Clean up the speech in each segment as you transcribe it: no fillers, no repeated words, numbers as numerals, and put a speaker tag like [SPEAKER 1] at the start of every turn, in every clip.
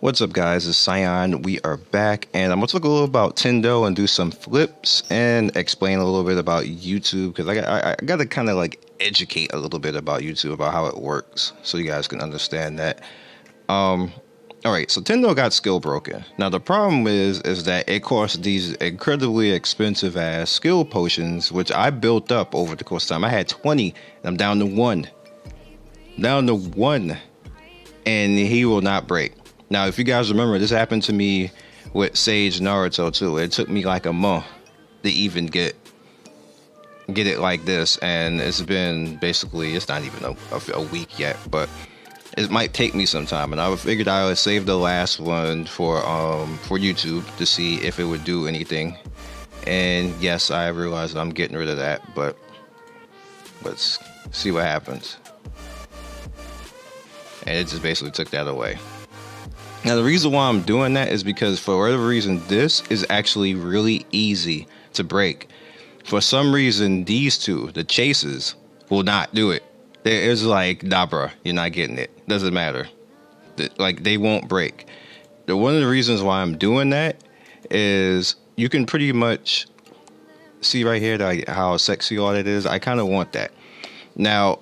[SPEAKER 1] What's up, guys? It's Cyan. We are back, and I'm going to talk a little about Tendo and do some flips and explain a little bit about YouTube, because I got to kind of like educate a little bit about YouTube, about how it works, so you guys can understand that. All right, so Tendo got SkillBroken. Now, the problem is that it costs these incredibly expensive ass skill potions, which I built up over the course of time. I had 20, and I'm down to one. And he will not break. Now, if you guys remember, this happened to me with Sage Naruto too. It took me like a month to even get it like this, and it's been basically, it's not even a week yet, but it might take me some time. And I figured I would save the last one for YouTube to see if it would do anything. And yes, I realized I'm getting rid of that, but let's see what happens. And it just basically took that away. Now, the reason why I'm doing that is because for whatever reason, this is actually really easy to break. For some reason, these two, the chases, will not do it. It's like, nah, bro, you're not getting it. Doesn't matter. Like, they won't break. One of the reasons why I'm doing that is you can pretty much see right here like how sexy all that is. I kind of want that. Now,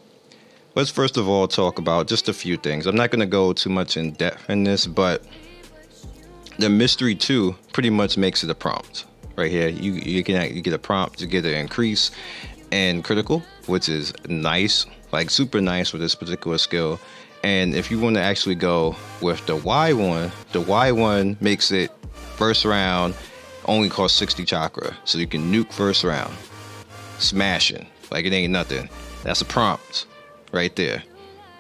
[SPEAKER 1] let's first of all talk about just a few things. I'm not going to go too much in depth in this, but the mystery 2 pretty much makes it a prompt. Right here, you get a prompt to get an increase in critical, which is nice, like super nice with this particular skill. And if you want to actually go with the Y1 makes it first round only cost 60 chakra, so you can nuke first round, smashing like it ain't nothing. That's a prompt. Right there.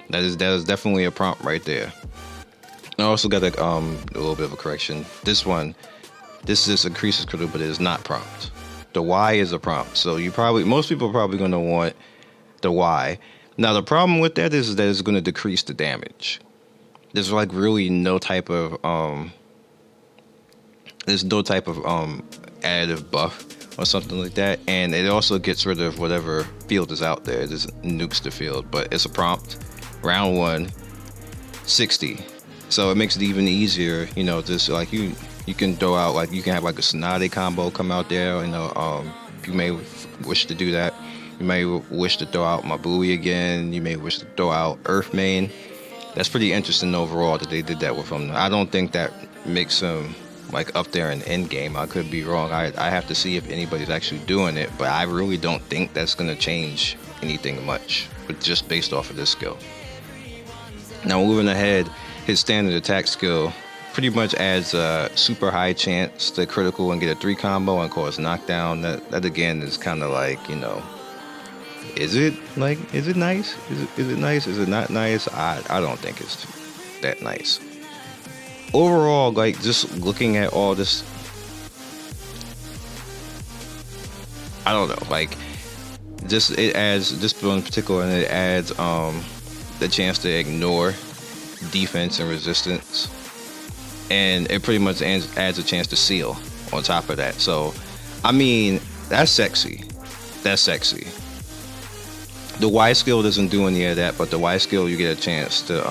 [SPEAKER 1] That is definitely a prompt right there. I also got a little bit of a correction. This just increases critical, but it is not prompt. The Y is a prompt. So most people are probably going to want the Y. Now, the problem with that is that it's going to decrease the damage. There's like really no type of additive buff or something like that, and it also gets rid of whatever field is out there. It just nukes the field, but it's a prompt. Round 1, 60. So it makes it even easier, just like you can throw out, like you can have like a Tsunade combo come out there, you may wish to do that. You may wish to throw out Mabui again. You may wish to throw out Earth Main. That's pretty interesting overall that they did that with him. I don't think that makes him like up there in end game. I could be wrong. I have to see if anybody's actually doing it, but I really don't think that's going to change anything much, but just based off of this skill. Now, moving ahead, his standard attack skill pretty much adds a super high chance to critical and get a 3 combo and cause knockdown. That again is kind of like, is it nice? Is it nice? Is it not nice? I don't think it's that nice. Overall, like, just looking at all this, I don't know, like, it adds, this one in particular, and it adds the chance to ignore defense and resistance, and it pretty much adds a chance to seal on top of that. So, I mean, that's sexy. The Y skill doesn't do any of that, but the Y skill, you get a chance to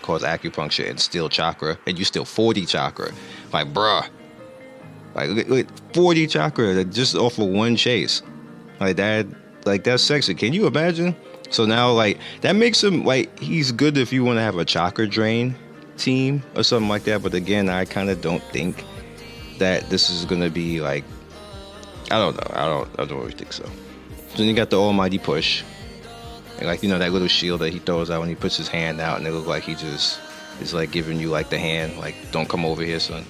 [SPEAKER 1] cause acupuncture and steal chakra, and you steal 40 chakra. Like, bruh. Like 40 chakra just off of one chase. Like that, that's sexy. Can you imagine? So now, like, that makes him, like, he's good if you want to have a chakra drain team or something like that. But again, I kind of don't think that this is going to be, like, I don't know. I don't really think so. So then you got the almighty push. Like, that little shield that he throws out when he puts his hand out, and it looks like he just is like giving you like the hand, like, don't come over here, son.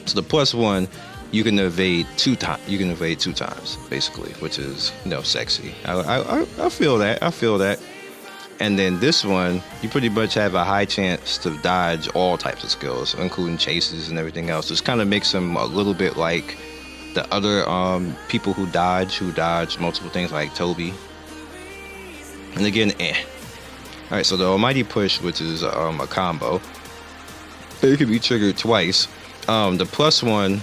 [SPEAKER 1] So the +1, you can evade 2 times. You can evade 2 times, basically, which is, sexy. I feel that. And then this one, you pretty much have a high chance to dodge all types of skills, including chases and everything else. This kind of makes him a little bit like the other people who dodge multiple things, like Toby. And again, Alright, so the almighty push, which is a combo, it can be triggered twice. The +1,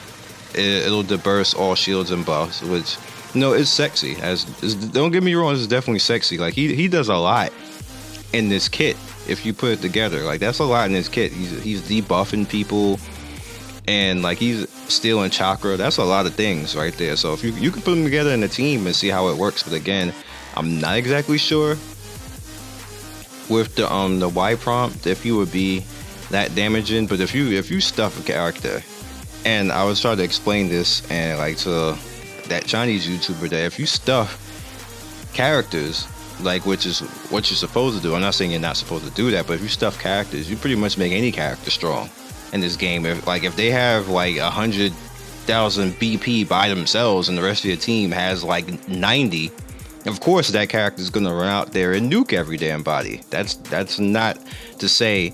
[SPEAKER 1] it'll disperse all shields and buffs, which, it's sexy. Don't get me wrong, it's definitely sexy. Like, he does a lot in this kit. if you put it together. Like, that's a lot in his kit. He's debuffing people, and like he's stealing chakra. That's a lot of things right there. So if you can put them together in a team and see how it works. But again, I'm not exactly sure with the Y prompt if you would be that damaging. But if you stuff a character, and I was trying to explain this and like to that Chinese YouTuber, that if you stuff characters, like, which is what you're supposed to do. I'm not saying you're not supposed to do that, but if you stuff characters, you pretty much make any character strong in this game. If they have like 100,000 BP by themselves and the rest of your team has like 90, of course that character is gonna run out there and nuke every damn body. That's not to say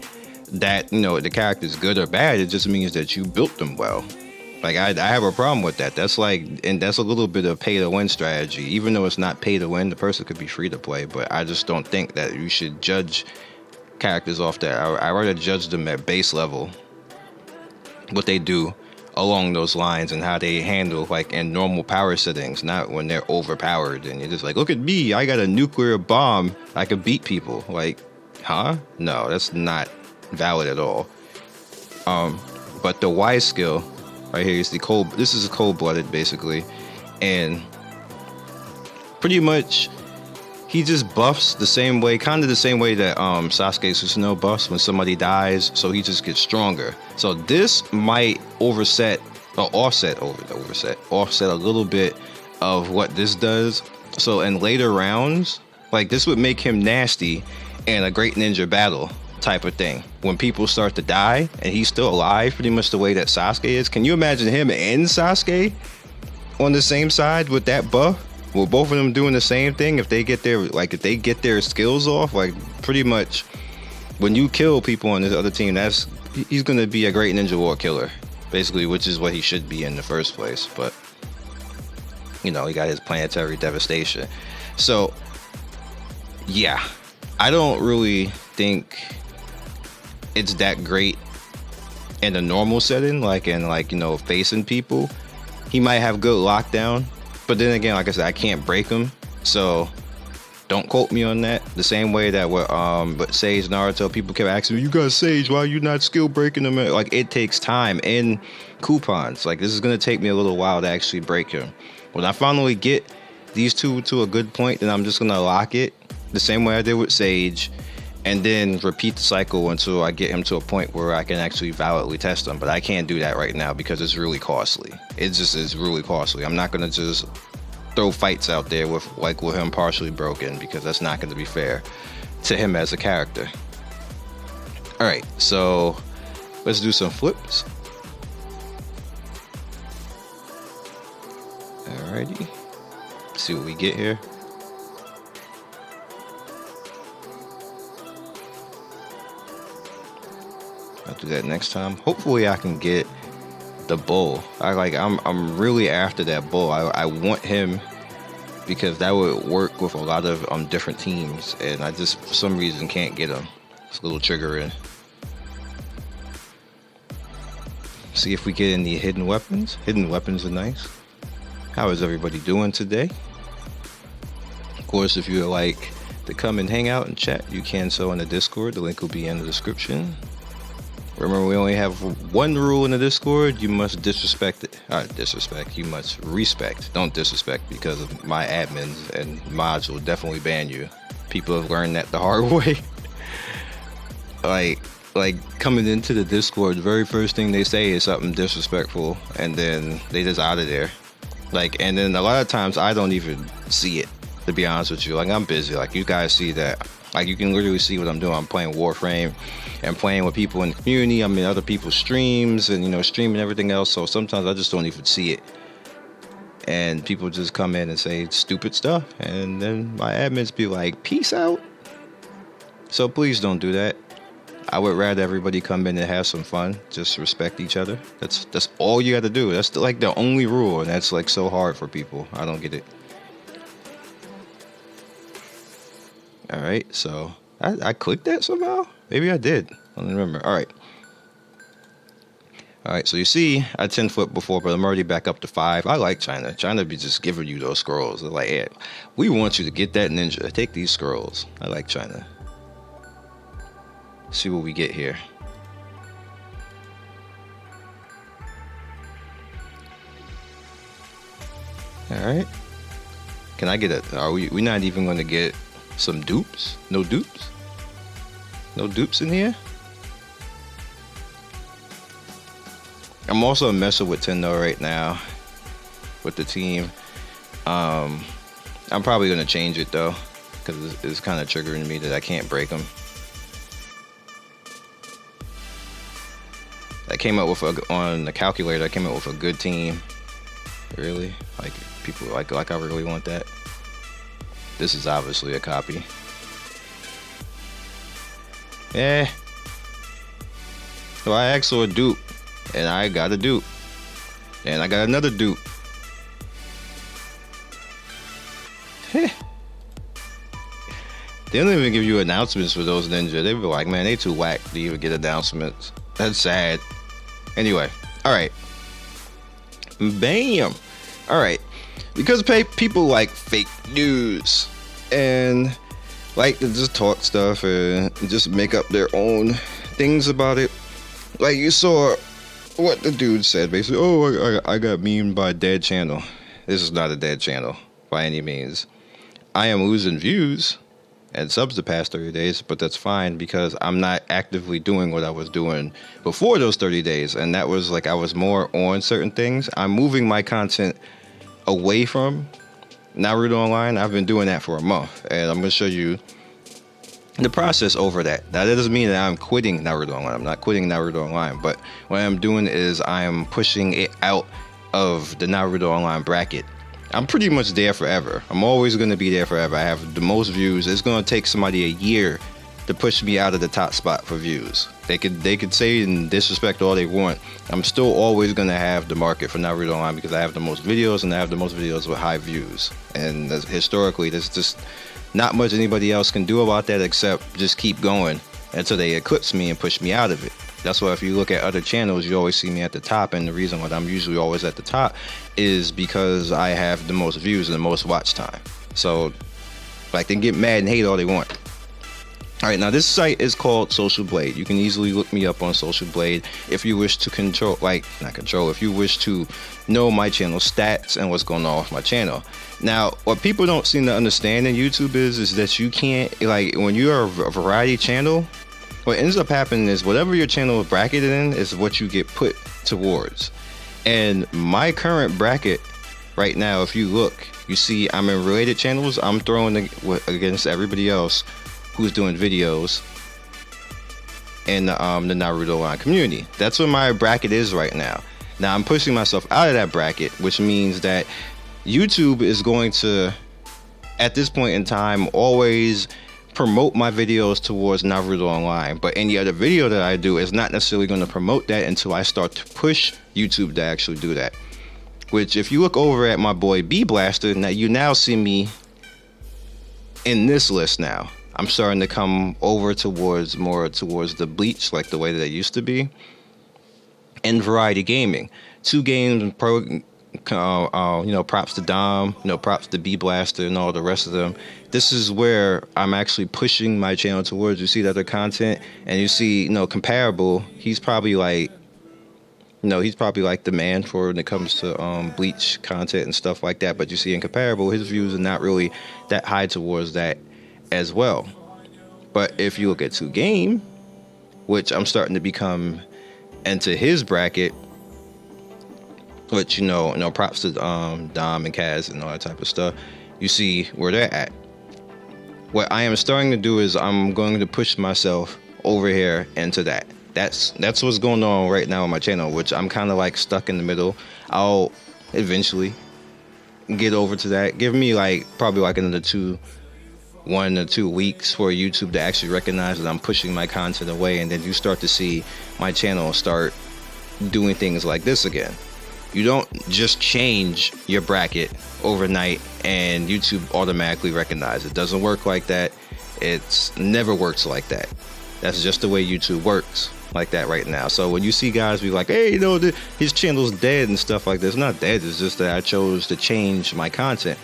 [SPEAKER 1] that, you know, the character is good or bad. It just means that you built them well. Like, I have a problem with that. That's like, and that's a little bit of pay to win strategy. Even though it's not pay to win, the person could be free to play. But I just don't think that you should judge characters off that. I rather judge them at base level, what they do along those lines and how they handle like in normal power settings, not when they're overpowered and you're just like, look at me, I got a nuclear bomb, I could beat people. Like, huh? No, that's not valid at all. But the Y skill right here is this is cold-blooded basically, and pretty much he just buffs the same way, kind of the same way that Sasuke Susanoo buffs when somebody dies, so he just gets stronger. So this might offset a little bit of what this does. So in later rounds, like, this would make him nasty in a great ninja battle type of thing. When people start to die and he's still alive, pretty much the way that Sasuke is. Can you imagine him and Sasuke on the same side with that buff? Well, both of them doing the same thing. If they get their skills off, like, pretty much when you kill people on this other team, he's gonna be a great ninja war killer, basically, which is what he should be in the first place. But you know, he got his planetary devastation. So yeah, I don't really think it's that great in a normal setting, like in, like, you know, facing people. He might have good lockdown, but then again, like I said, I can't break him, so don't quote me on that. The same way that with Sage Naruto, people kept asking me, you got Sage, why are you not skill breaking him? Like, it takes time and coupons. Like, this is gonna take me a little while to actually break him. When I finally get these two to a good point, then I'm just gonna lock it the same way I did with Sage, and then repeat the cycle until I get him to a point where I can actually validly test him. But I can't do that right now because it's really costly. It just is really costly. I'm not gonna just throw fights out there with him partially broken, because that's not going to be fair to him as a character. All right, so let's do some flips. Alrighty, see what we get here. I'll do that next time. Hopefully I can get the bull. I'm really after that bull. I want him because that would work with a lot of different teams, and I just for some reason can't get him. It's a little triggering. See if we get any hidden weapons. Hidden weapons are nice. How is everybody doing today? Of course, if you would like to come and hang out and chat, you can so in the Discord. The link will be in the description. Remember, we only have one rule in the Discord. You must disrespect it. You must respect. Don't disrespect, because of my admins and mods will definitely ban you. People have learned that the hard way. like coming into the Discord, the very first thing they say is something disrespectful, and then they just out of there. Like, and then a lot of times I don't even see it, to be honest with you. Like, I'm busy. Like, you guys see that. Like, you can literally see what I'm doing. I'm playing Warframe and playing with people in the community. I'm in other people's streams and, you know, streaming everything else. So sometimes I just don't even see it. And people just come in and say stupid stuff. And then my admins be like, peace out. So please don't do that. I would rather everybody come in and have some fun. Just respect each other. That's all you got to do. That's like the only rule. And that's like so hard for people. I don't get it. All right, so I clicked that somehow. Maybe I did. I don't remember. All right, so you see, I 10 flip before, but I'm already back up to 5. I like China. China be just giving you those scrolls. They're like, yeah, we want you to get that ninja. Take these scrolls. I like China. See what we get here. All right. Can I get a? Are we not even going to get some dupes? No dupes? No dupes in here? I'm also messing with Tendo right now with the team. I'm probably going to change it though, because it's kind of triggering me that I can't break them. I came up with on the calculator. I came up with a good team. Really, like people like I really want that. This is obviously a copy. Yeah. So I asked for a dupe, and I got a dupe, and I got another dupe. Heh. They don't even give you announcements for those ninja. They be like, man, they too whack to even get announcements. That's sad. Anyway, all right. Bam. All right. Because people like fake news and like to just talk stuff and just make up their own things about it. Like you saw what the dude said, basically. Oh, I got memed by a dead channel. This is not a dead channel by any means. I am losing views and subs the past 30 days, but that's fine because I'm not actively doing what I was doing before those 30 days. And that was like I was more on certain things. I'm moving my content away from Naruto Online. I've been doing that for a month, and I'm going to show you the process over that. Now, that doesn't mean that I'm quitting Naruto Online. I'm not quitting Naruto Online, but what I'm doing is I am pushing it out of the Naruto Online bracket. I'm pretty much there forever. I'm always going to be there forever. I have the most views. It's going to take somebody a year to push me out of the top spot for views. They could say and disrespect all they want. I'm still always going to have the market for Naruto Online because I have the most videos and I have the most videos with high views. And historically, there's just not much anybody else can do about that except just keep going until they eclipse me and push me out of it. That's why if you look at other channels, you always see me at the top. And the reason why I'm usually always at the top is because I have the most views and the most watch time. So like they can get mad and hate all they want. All right, now this site is called Social Blade. You can easily look me up on Social Blade if you wish to if you wish to know my channel stats and what's going on with my channel. Now, what people don't seem to understand in YouTube is that you can't, like when you're a variety channel, what ends up happening is whatever your channel is bracketed in is what you get put towards. And my current bracket right now, if you look, you see I'm in related channels. I'm throwing against everybody else who's doing videos in the Naruto Online community. That's what my bracket is right now. Now I'm pushing myself out of that bracket, which means that YouTube is going to, at this point in time, always promote my videos towards Naruto Online, but any other video that I do is not necessarily going to promote that until I start to push YouTube to actually do that. Which, if you look over at my boy B Blaster, now you now see me in this list now. I'm starting to come over more towards the Bleach, like the way that it used to be, and variety gaming. 2 games pro. Props to Dom, props to B Blaster and all the rest of them. This is where I'm actually pushing my channel towards. You see the other content, and you see, Comparable. He's probably like, the man for when it comes to Bleach content and stuff like that. But you see, in Comparable, his views are not really that high towards that as well. But if you look at 2 Game, which I'm starting to become into his bracket. Which, props to Dom and Kaz and all that type of stuff. You see where they're at. What I am starting to do is I'm going to push myself over here into that. That's what's going on right now on my channel, which I'm kind of like stuck in the middle. I'll eventually get over to that. Give me probably another 1 or 2 weeks for YouTube to actually recognize that I'm pushing my content away, and then you start to see my channel start doing things like this again. You don't just change your bracket overnight and YouTube automatically recognize it. Doesn't work like that. It's never works like that. That's just the way YouTube works like that right now. So when you see guys be like, hey, his channel's dead and stuff like this, it's not dead. It's just that I chose to change my content.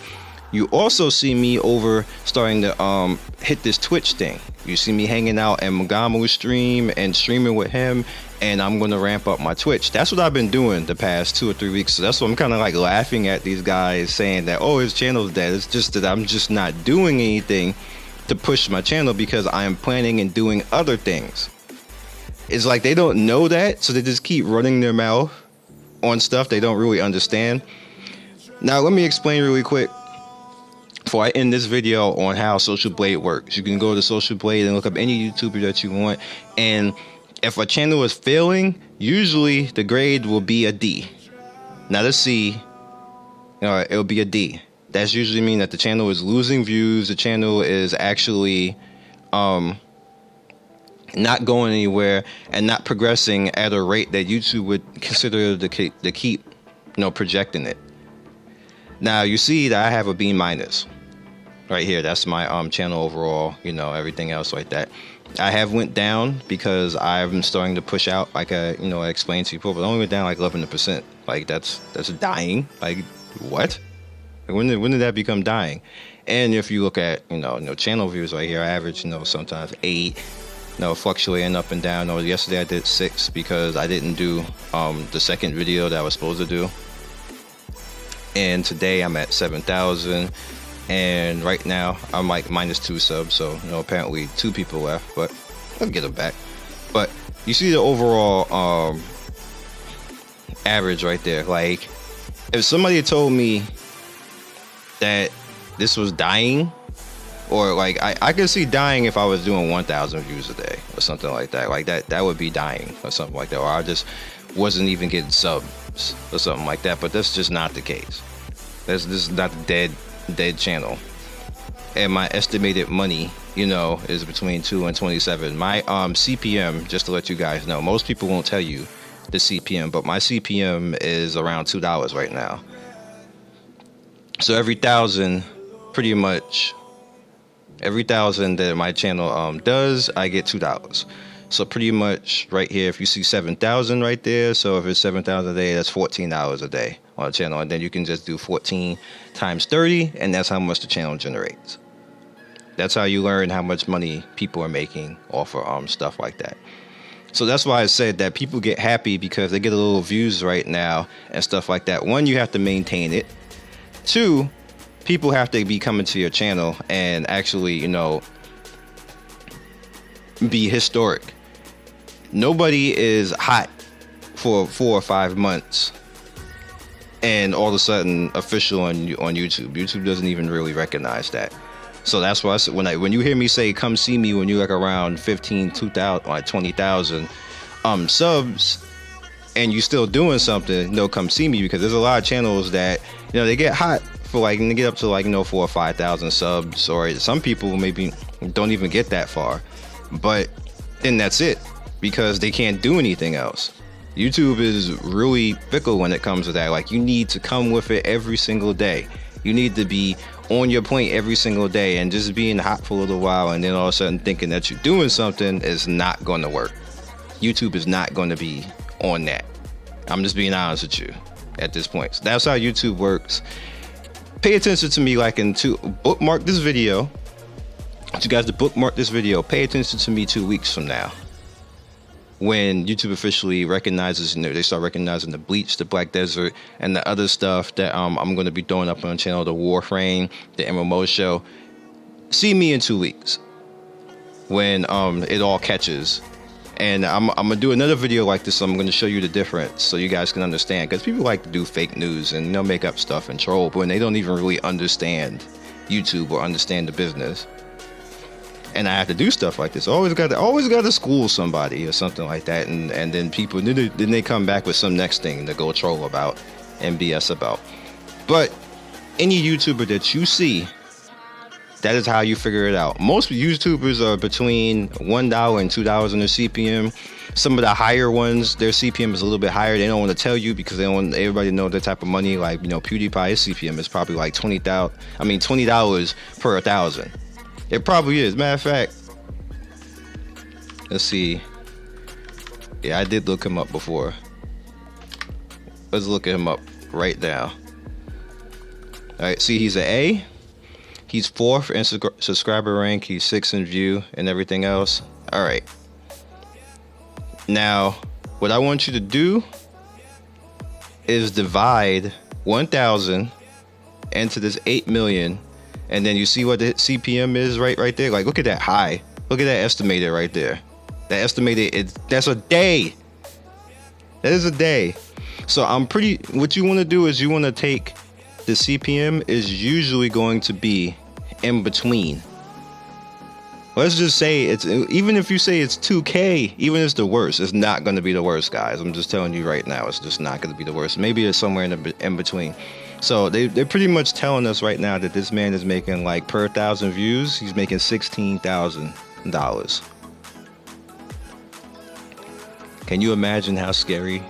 [SPEAKER 1] You also see me over starting to hit this Twitch thing. You see me hanging out at Magamu's stream and streaming with him, and I'm gonna ramp up my Twitch. That's what I've been doing the past 2 or 3 weeks. So that's what I'm kind of like laughing at these guys saying that, oh, his channel's dead. It's just that I'm just not doing anything to push my channel because I am planning and doing other things. It's like they don't know that, so they just keep running their mouth on stuff they don't really understand. Now let me explain really quick before I end this video on how Social Blade works. You can go to Social Blade and look up any YouTuber that you want, and if a channel is failing, usually the grade will be a D, not a C. It'll be a D. That's usually mean that the channel is losing views. The channel is actually not going anywhere and not progressing at a rate that YouTube would consider to keep projecting it. Now you see that I have a B minus right here. That's my channel overall, everything else like that. I have went down because I'm starting to push out, like I explained to you before, but I only went down like 11%. Like that's dying. Like what? When did that become dying? And if you look at channel views right here, I average sometimes 8, fluctuating up and down. Yesterday I did 6 because I didn't do the second video that I was supposed to do. And today I'm at 7,000, and right now I'm like -2 subs. So apparently 2 people left, but I'll get them back. But you see the overall average right there. Like if somebody had told me that this was dying, or like I could see dying if I was doing 1,000 views a day or something like that. Like that would be dying or something like that, or I just wasn't even getting subs or something like that. But that's just not the case. This is not a dead channel. And my estimated money is between 2 and 27. My CPM, just to let you guys know, most people won't tell you the CPM, but my CPM is around $2 right now. So every 1,000, pretty much every 1,000 that my channel does, I get $2. So pretty much right here, if you see 7,000 right there, so if it's 7,000 a day, that's $14 a day on the channel. And then you can just do 14 times 30, and that's how much the channel generates. That's how you learn how much money people are making off of stuff like that. So that's why I said that people get happy because they get a little views right now and stuff like that. One, you have to maintain it. 2, people have to be coming to your channel and actually, be historic. Nobody is hot for 4 or 5 months and all of a sudden official on YouTube. YouTube doesn't even really recognize that. So that's why I said, when you hear me say come see me when you're like around 15, 2,000, like 20,000 subs, and you still doing something, come see me, because there's a lot of channels that they get hot for like, and they get up to like 4,000 or 5,000 subs, or some people maybe don't even get that far, but then that's it, because they can't do anything else. YouTube is really fickle when it comes to that. Like, you need to come with it every single day. You need to be on your point every single day, and just being hot for a little while and then all of a sudden thinking that you're doing something is not going to work. YouTube is not going to be on that. I'm just being honest with you at this point. So that's how YouTube works. Pay attention to me, like bookmark this video. I want you guys to bookmark this video. Pay attention to me 2 weeks from now, when YouTube officially recognizes, they start recognizing the Bleach, the Black Desert, and the other stuff that I'm going to be throwing up on the channel, the Warframe, the MMO show. See me in 2 weeks when it all catches. And I'm going to do another video like this, so I'm going to show you the difference so you guys can understand. Because people like to do fake news and make up stuff and troll, but when they don't even really understand YouTube or understand the business. And I have to do stuff like this. Always got to school somebody or something like that, and then people then they come back with some next thing to go troll about and BS about. But any YouTuber that you see, that is how you figure it out. Most YouTubers are between $1 and $2 in their CPM. Some of the higher ones, their CPM is a little bit higher. They don't want to tell you because they don't want everybody to know their type of money. Like PewDiePie's CPM is probably like $20 per 1,000. It probably is. Matter of fact, let's see. Yeah, I did look him up before. Let's look him up right now. All right, see, he's an A. He's 4th in subscriber rank. He's 6th in view and everything else. All right. Now, what I want you to do is divide 1,000 into this 8 million, and then you see what the CPM is right there. Like, look at that high. Look at that estimated right there. That estimated, that's a day. That is a day. So what you want to do is you want to take the CPM is usually going to be in between. Let's just say even if you say it's 2K, even if it's the worst, it's not going to be the worst, guys. I'm just telling you right now, it's just not going to be the worst. Maybe it's somewhere in between. So they're pretty much telling us right now that this man is making, like, per 1,000 views, he's making $16,000. Can you imagine how scary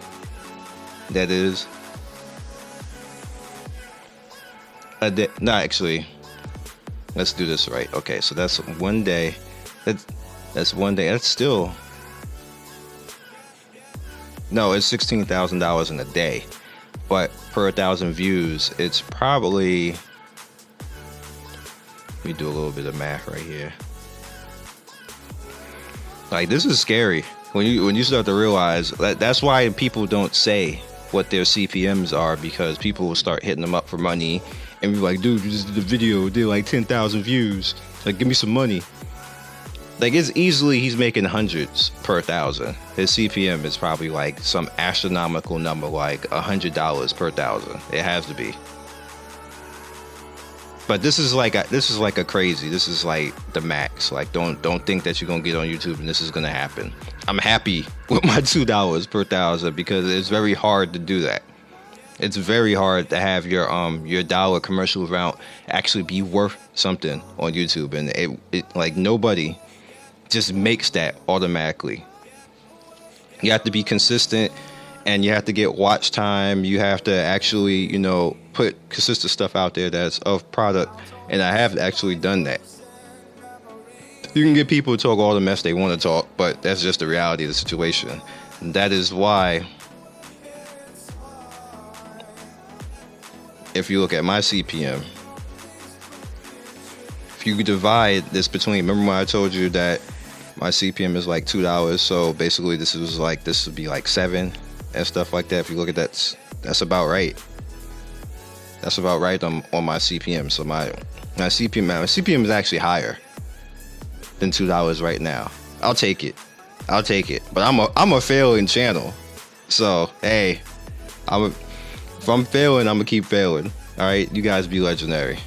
[SPEAKER 1] that is? No, actually, let's do this right. Okay, so that's one day. That's one day. That's still, no, it's $16,000 in a day. But per 1,000 views, it's probably, let me do a little bit of math right here. Like, this is scary when you start to realize that's why people don't say what their CPMs are, because people will start hitting them up for money and be like, dude, this is the video, did like 10,000 views, like, give me some money. Like, it's easily, he's making hundreds per 1,000. His CPM is probably like some astronomical number, like $100 per 1,000. It has to be. But this is like a crazy. This is like the max. Like, don't think that you're gonna get on YouTube and this is gonna happen. I'm happy with my $2 per 1,000 because it's very hard to do that. It's very hard to have your dollar commercial route actually be worth something on YouTube, and it like, nobody just makes that automatically. You have to be consistent, and you have to get watch time. You have to actually, put consistent stuff out there that's of product, and I have actually done that. You can get people to talk all the mess they want to talk, but that's just the reality of the situation. And that is why, if you look at my CPM, if you divide this between, remember when I told you that my CPM is like $2, so basically this would be like 7 and stuff like that. If you look at that, that's about right. That's about right on my CPM. So my CPM is actually higher than $2 right now. I'll take it. But I'm a failing channel. So hey, if I'm failing, I'm gonna keep failing. All right, you guys be legendary.